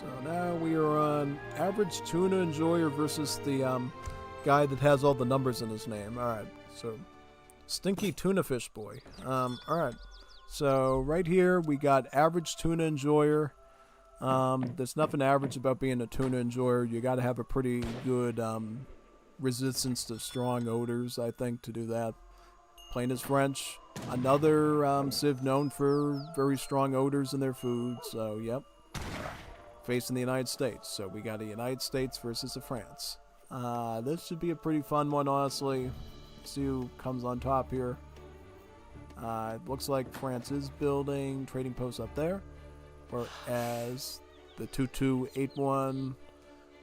So now we are on AverageTunaEnjoyer versus the guy that has all the numbers in his name. Alright, so Stinky Tuna Fish Boy. Alright, so right here we got AverageTunaEnjoyer. There's nothing average about being a tuna enjoyer. You got to have a pretty good resistance to strong odors, I think, to do that. Plain as French. Another civ known for very strong odors in their food. So, yep. Facing the United States. So we got a United States versus a France. This should be a pretty fun one, honestly. See who comes on top here. It looks like France is building trading posts up there. Whereas the 2281,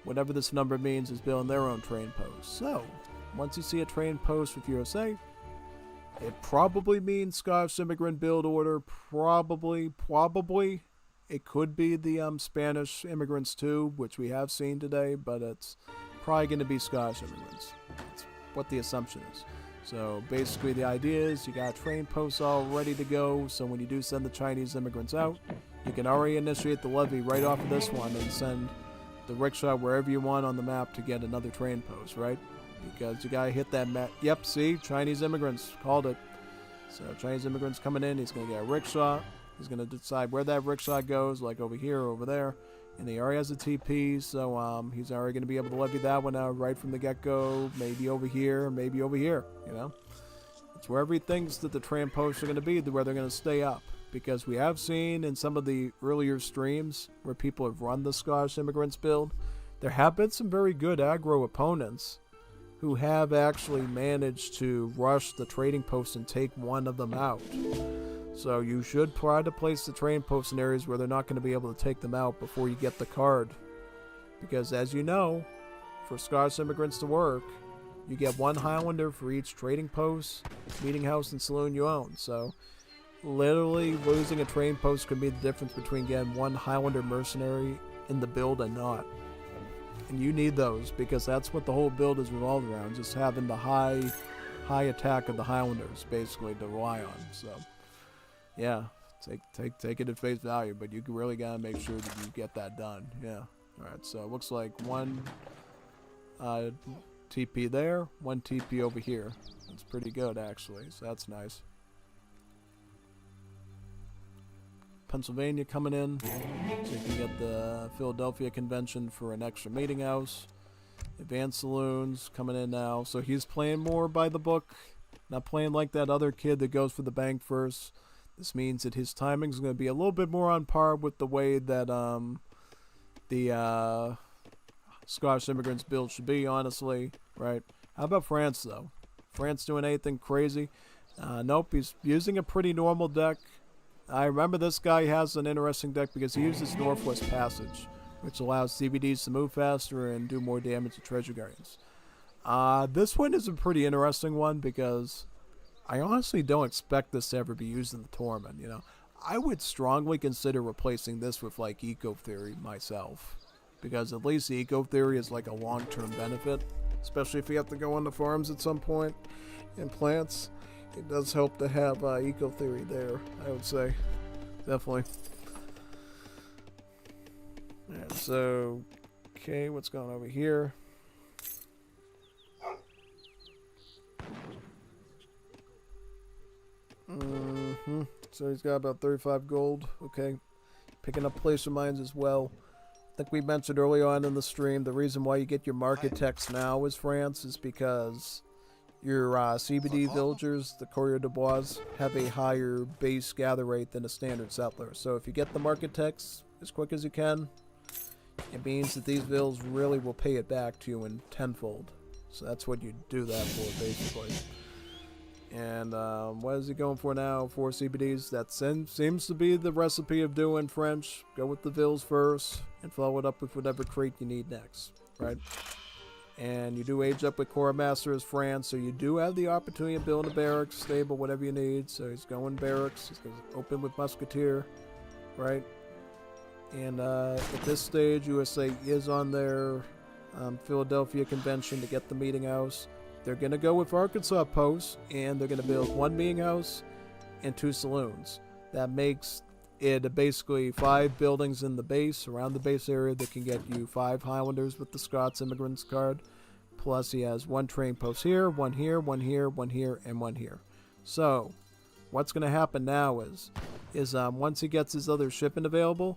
whatever this number means, is building their own train post. So, once you see a train post with USA, it probably means Scottish immigrant build order. Probably. It could be the Spanish immigrants too, which we have seen today, but it's probably going to be Scottish immigrants. That's what the assumption is. So basically the idea is you got train posts all ready to go, so when you do send the Chinese immigrants out, you can already initiate the levy right off of this one and send the rickshaw wherever you want on the map to get another train post, right? Because you gotta hit that map. Yep, see? Chinese immigrants. Called it. So Chinese immigrants coming in, he's gonna get a rickshaw. He's gonna decide where that rickshaw goes, like over here or over there. And he already has a TP, so he's already gonna be able to levy that one out right from the get-go. Maybe over here, you know? It's wherever he thinks that the train posts are gonna be, where they're gonna stay up. Because we have seen in some of the earlier streams where people have run the Scottish immigrants build, there have been some very good aggro opponents who have actually managed to rush the trading posts and take one of them out. So you should try to place the train posts in areas where they're not going to be able to take them out before you get the card. Because as you know, for Scottish immigrants to work, you get one Highlander for each trading post, meeting house, and saloon you own. So literally losing a train post could be the difference between getting one Highlander mercenary in the build and not. And you need those because that's what the whole build is revolved around, just having the high attack of the Highlanders basically to rely on. So yeah, take it at face value, but you really gotta make sure that you get that done. Yeah. Alright, so it looks like one TP there, one TP over here. That's pretty good actually, so that's nice. Pennsylvania coming in, so you can get the Philadelphia convention for an extra meeting house. Advanced saloons coming in now, so he's playing more by the book, not playing like that other kid that goes for the bank first. This means that his timing is going to be a little bit more on par with the way that the Scottish immigrants build should be, honestly, right? How about France though? France doing anything crazy? Nope, he's using a pretty normal deck. I remember this guy has an interesting deck because he uses Northwest Passage, which allows CBDs to move faster and do more damage to Treasure Guardians. This one is a pretty interesting one because I honestly don't expect this to ever be used in the tournament, you know. I would strongly consider replacing this with like Eco Theory myself, because at least the Eco Theory is like a long-term benefit, especially if you have to go on the farms at some point and plants. It does help to have Eco Theory there, I would say. Definitely. Yeah, so, okay, what's going on over here? So he's got about 35 gold. Okay. Picking up placer mines as well. I think we mentioned early on in the stream, the reason why you get your market text now as France is because your CBD villagers, the Courrier de Bois, have a higher base gather rate than a standard settler. So if you get the market text as quick as you can, it means that these vills really will pay it back to you in tenfold. So that's what you do that for, basically. And what is he going for now? 4 CBDs. That seems to be the recipe of doing French. Go with the vills first and follow it up with whatever crate you need next, right? And you do age up with Core Master as France, so you do have the opportunity of building a barracks, stable, whatever you need. So he's going barracks. He's going to open with Musketeer, right? And at this stage, USA is on their Philadelphia convention to get the meeting house. They're going to go with Arkansas posts, and they're going to build 1 meeting house and 2 saloons. That makes it basically 5 buildings in the base, around the base area, that can get you 5 Highlanders with the Scots Immigrants card. Plus he has 1 trading post here, 1 here, 1 here, 1 here, and 1 here. So what's going to happen now is once he gets his other shipment available,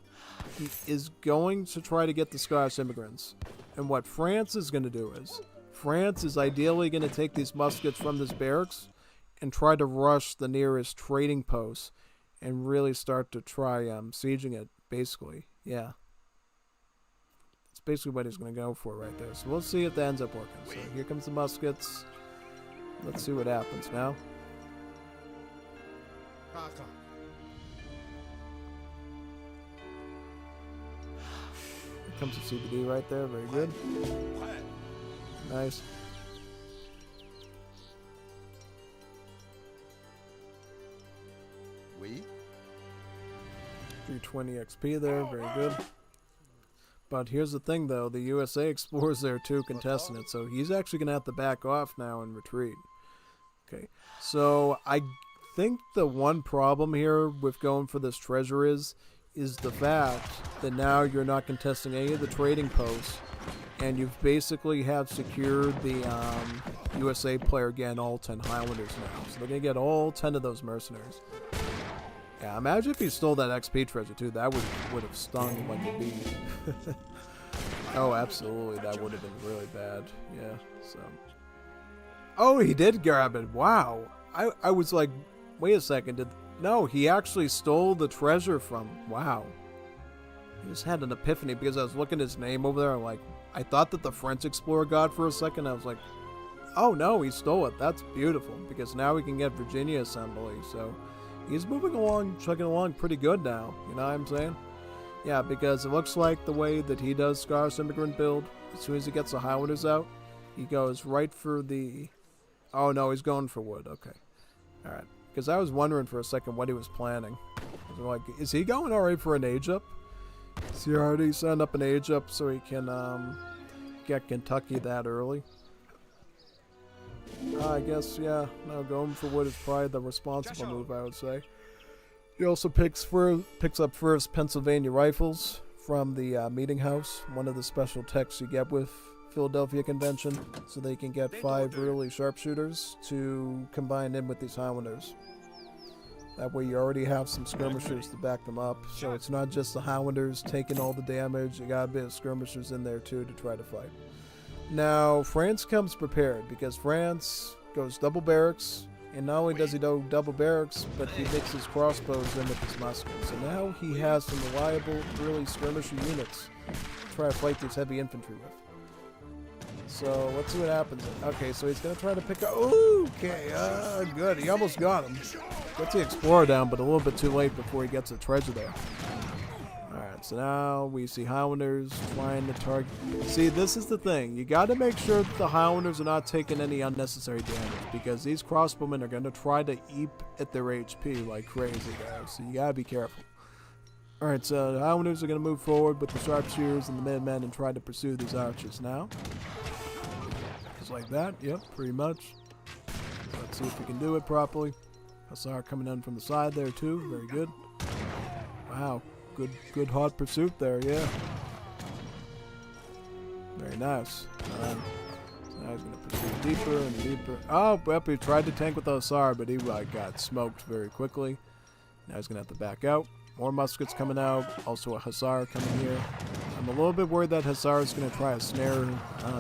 he is going to try to get the Scottish Immigrants. And what France is going to do is, France is ideally going to take these muskets from this barracks and try to rush the nearest trading post and really start to try sieging it, basically. Yeah. That's basically what he's going to go for right there. So we'll see if that ends up working. So here comes the muskets. Let's see what happens now. Here comes the CBD right there. Very good. Nice. Oui. 320 XP there. Very good. But here's the thing, though. The USA Explorer's there too, contesting it. So he's actually going to have to back off now and retreat. Okay. So I think the one problem here with going for this treasure is the fact that now you're not contesting any of the trading posts, and you've basically have secured the USA player again, all 10 Highlanders now. So they're going to get all 10 of those mercenaries. Yeah, imagine if he stole that XP treasure too. That would have stung like a bee. Oh, absolutely. That would have been really bad. Yeah, so. Oh, he did grab it. Wow. I was like, wait a second. No, he actually stole the treasure from. Wow. I just had an epiphany because I was looking at his name over there. I'm like, I thought that the French explorer got for a second. I was like, oh no, he stole it. That's beautiful because now we can get Virginia Assembly. So he's moving along, chugging along pretty good now. You know what I'm saying? Yeah, because it looks like the way that he does Scottish Immigrant build, as soon as he gets the Highlanders out, he goes right for the... Oh no, he's going for wood. Okay. Alright. Because I was wondering for a second what he was planning. I was like, is he going already for an age up? Is he already setting up an age up so he can get Kentucky that early? I guess, yeah. No, going for wood is probably the responsible move, I would say. He also picks up first Pennsylvania rifles from the meeting house, one of the special techs you get with Philadelphia Convention, so they can get 5 early sharpshooters to combine in with these Highlanders. That way you already have some skirmishers to back them up, so it's not just the Highlanders taking all the damage, you got a bit of skirmishers in there too to try to fight. Now, France comes prepared, because France goes double barracks, and not only does he do double barracks, but he mixes crossbows in with his muskets. So now he has some reliable early skirmisher units to try to fight these heavy infantry with. So let's see what happens. Okay, so he's going to try to pick up... Okay, good. He almost got him. Gets the Explorer down, but a little bit too late before he gets the treasure there. Alright, so now we see Highlanders trying to target... See, this is the thing. You got to make sure that the Highlanders are not taking any unnecessary damage, because these crossbowmen are going to try to eep at their HP like crazy, guys. So you got to be careful. Alright, so the Highlanders are going to move forward with the sharpshooters and the Minutemen and try to pursue these archers now. Just like that. Yep, pretty much. Let's see if we can do it properly. Hussar coming in from the side there too. Very good. Wow. Good hot pursuit there, yeah. Very nice. So now he's going to pursue deeper and deeper. Oh, yep, he tried to tank with the Hussar, but he got smoked very quickly. Now he's going to have to back out. More muskets coming out. Also a Hussar coming here. I'm a little bit worried that Hussar is going to try to snare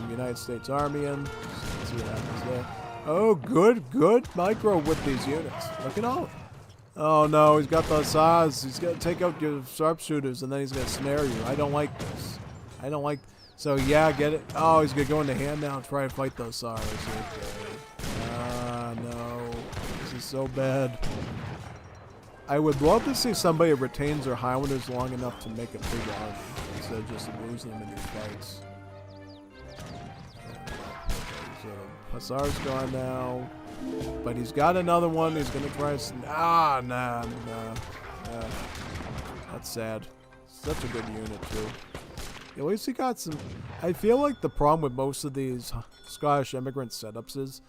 United States Army in. So let's see what happens there. Oh, good micro with these units. Look at all. Oh no, he's got the Hussars. He's going to take out your sharpshooters and then he's going to snare you. I don't like this. I don't like... So yeah, get it. Oh, he's going to go into hand now and try to fight those Hussars. Okay. No. This is so bad. I would love to see somebody that retains their Highlanders long enough to make a big army instead of just losing them in these fights. So Hussar's gone now, but he's got another one. He's gonna try. Nah. That's sad. Such a good unit too. At least he got some. I feel like the problem with most of these Scottish immigrant setups is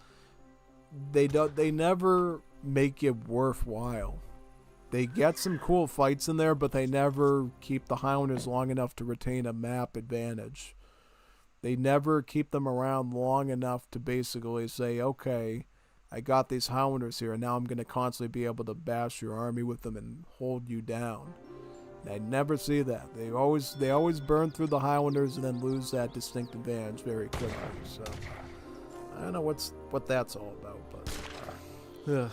they never make it worthwhile. They get some cool fights in there, but they never keep the Highlanders long enough to retain a map advantage. They never keep them around long enough to basically say, okay, I got these Highlanders here, and now I'm going to constantly be able to bash your army with them and hold you down. And I never see that. They always burn through the Highlanders and then lose that distinct advantage very quickly. So I don't know what that's all about, but yeah.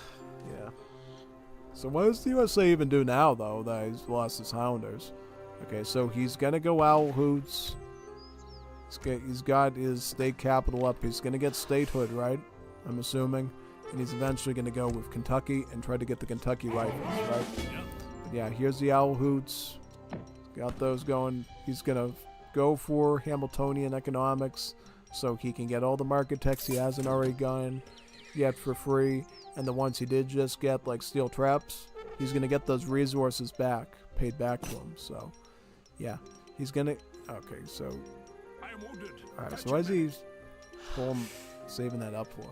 So what does the USA even do now, though, that he's lost his Highlanders? Okay, so he's going to go Owl Hoots. He's got his state capital up. He's going to get statehood, right? I'm assuming. And he's eventually going to go with Kentucky and try to get the Kentucky rifles, right? But yeah, here's the Owl Hoots. Got those going. He's going to go for Hamiltonian economics so he can get all the market techs he hasn't already gotten yet for free. And the ones he did just get, like steel traps, he's going to get those resources back, paid back to him. So, yeah, he's going to... Okay, so... Alright, so why is he saving that up for?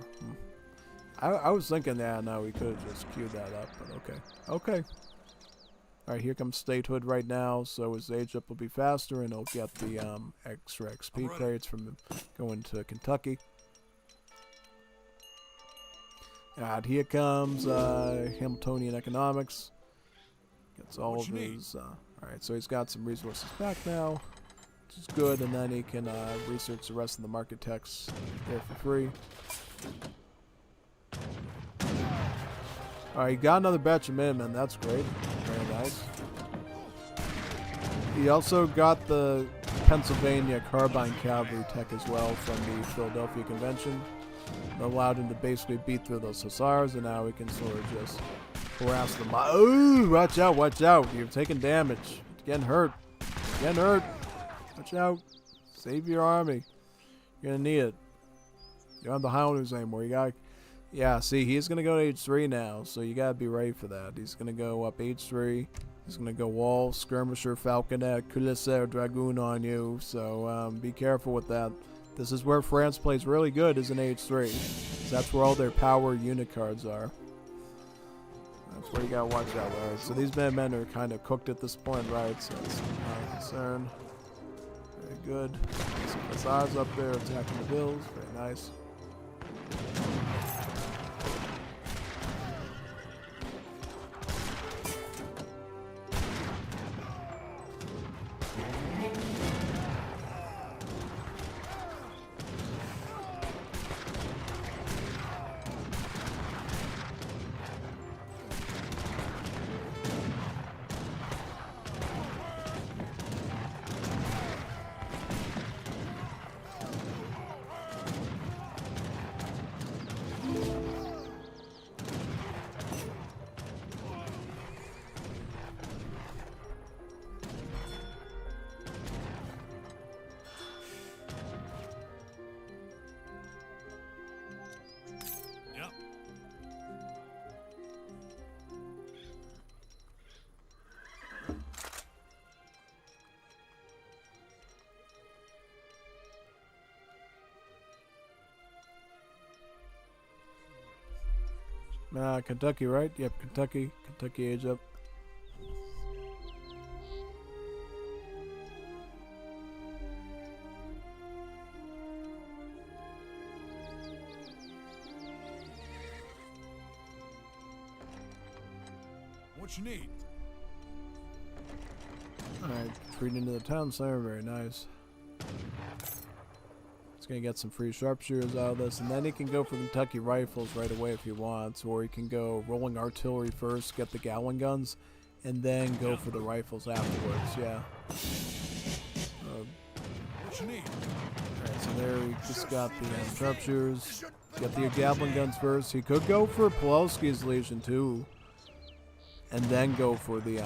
I was thinking that, no, we could have just queued that up, but okay. Okay. Alright, here comes statehood right now, so his age up will be faster, and he'll get the extra XP credits from going to Kentucky. Alright, here comes Hamiltonian economics. Gets all of his... Alright, so he's got some resources back now, which is good, and then he can research the rest of the market techs there for free. Alright, he got another batch of Minutemen, that's great. Very nice. He also got the Pennsylvania Carbine Cavalry tech as well from the Philadelphia Convention. That allowed him to basically beat through those Hussars, and now he can sort of just harass them. Ooh, watch out, watch out. You're taking damage. You're getting hurt. You're getting hurt. Watch out. Save your army. You're going to need it. You don't have the Highlanders anymore. You got... Yeah, see, he's going to go to H3 now, so you got to be ready for that. He's going to go up H3. He's going to go Wall, Skirmisher, Falconet, Cuirassier, Dragoon on you, so be careful with that. This is where France plays really good, is in H3. That's where all their power unit cards are. That's where you got to watch out, right? So these men are kind of cooked at this point, right? So it's not a concern. Very good. Some Hussars up there attacking the Bills. Very nice. Kentucky, right? Yep, Kentucky. Kentucky age up. What you need? Alright, freed into the town center. Very nice. He's going to get some free sharpshooters out of this, and then he can go for Kentucky rifles right away if he wants, or he can go rolling artillery first, get the Gatling guns, and then go for the rifles afterwards, yeah. What you need? Alright, so there he just got the sharpshooters, get the Gatling guns first. He could go for Pulaski's Legion too, and then go for the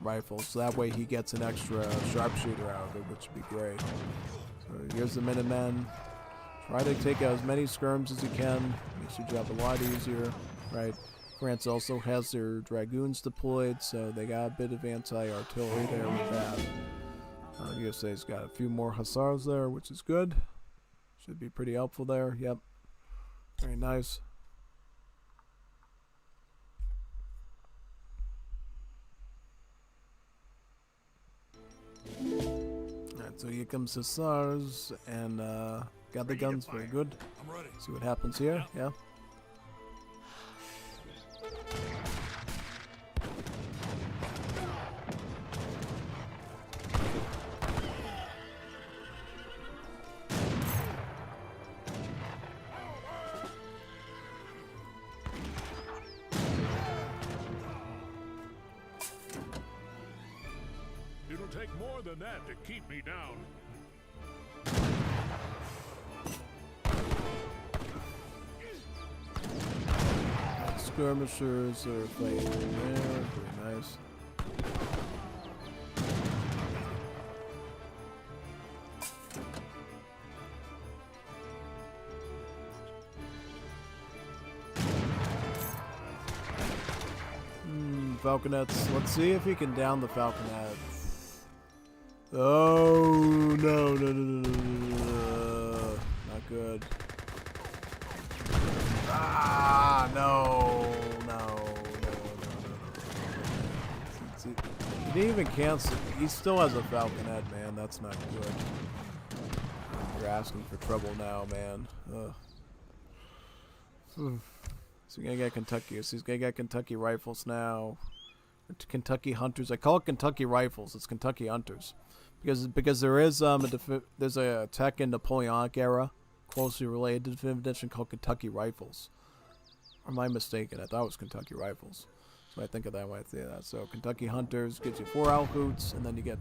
rifles, so that way he gets an extra sharpshooter out of it, which would be great. So here's the Minutemen. Try to take out as many skirms as you can. Makes your job a lot easier, right? France also has their Dragoons deployed, so they got a bit of anti-artillery there with that. USA's got a few more Hussars there, which is good. Should be pretty helpful there, yep. Very nice. So here comes the SARS and got the guns. Very good. I'm ready. See what happens here. Yeah. It'll take more than that to keep me down. Skirmishers are fighting there. Very nice. Falconets. Let's see if he can down the Falconets. Oh, no, no, no, no, no, no. Not good. Ah, no, no, no, no, no. He didn't even cancel. He still has a Falconet, man. That's not good. You're asking for trouble now, man. Ugh. So he's gonna get Kentucky. So he's gonna get Kentucky Rifles now. Kentucky Hunters. I call it Kentucky Rifles. It's Kentucky Hunters, because there is there's a tech in Napoleonic era closely related to the Definitive Edition called Kentucky Rifles. Or am I mistaken? I thought it was Kentucky Rifles. So I think of that when I say that. So Kentucky Hunters gives you 4 Alcoots, and then you get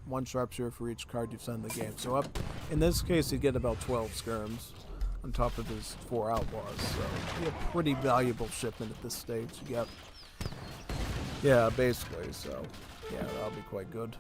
1 Sharpshooter for each card you send in the game. So up in this case, you get about 12 skirms on top of his 4 Outlaws. So you get a pretty valuable shipment at this stage. You get, yeah, basically. So yeah, that'll be quite good.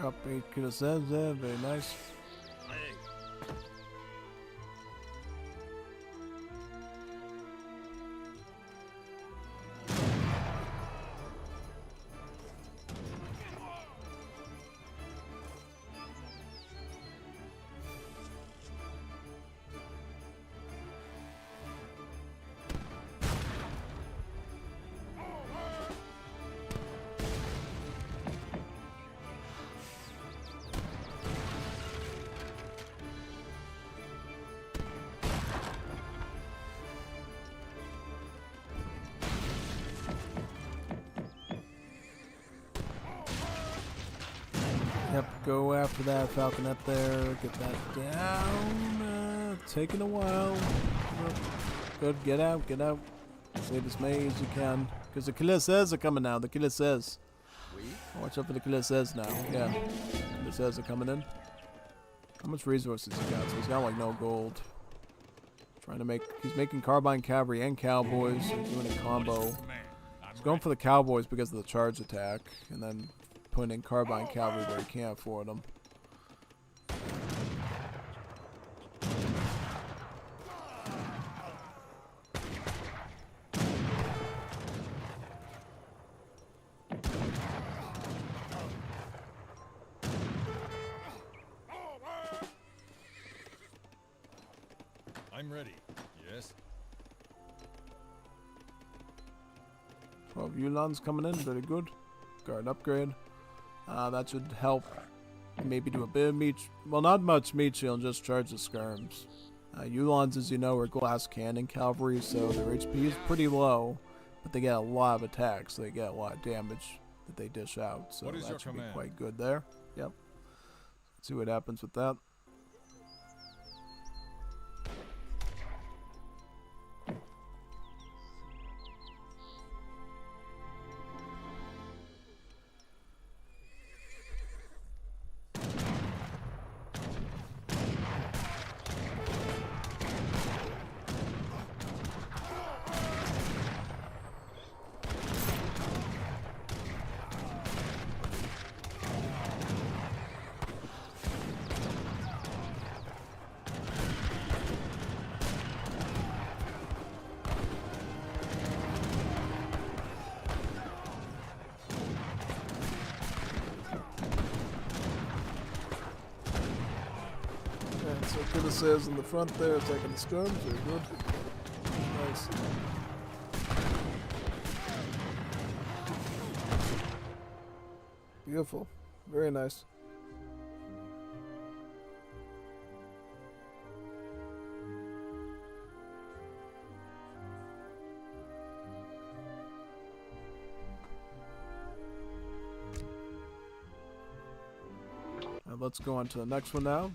Up 8 could have said that. Very nice. Yep, go after that Falconet there. Get that down. Taking a while. Yep. Good, get out, get out. Save as many as you can. Because the Killisses are coming now. The Killisses. Watch out for the Killisses now. Yeah. Killisses are coming in. How much resources he got? So he's got like no gold. Trying to make, he's making Carbine Cavalry and Cowboys. He's doing a combo. He's going for the Cowboys because of the charge attack. And then putting in Carbine Cavalry where he can't afford them. I'm ready. Yes. 12 Yulons coming in, very good. Guard upgrade. That should help maybe do a bit of meat. Well, not much meat shield, just charge the skirms. Yulons, as you know, are glass cannon cavalry, so their HP is pretty low, but they get a lot of attacks. So they get a lot of damage that they dish out. So that should be quite good there. Yep. Let's see what happens with that. Crosshairs in the front there, attacking the skirms. Very good. Nice. Beautiful. Very nice. Let's go on to the next one now.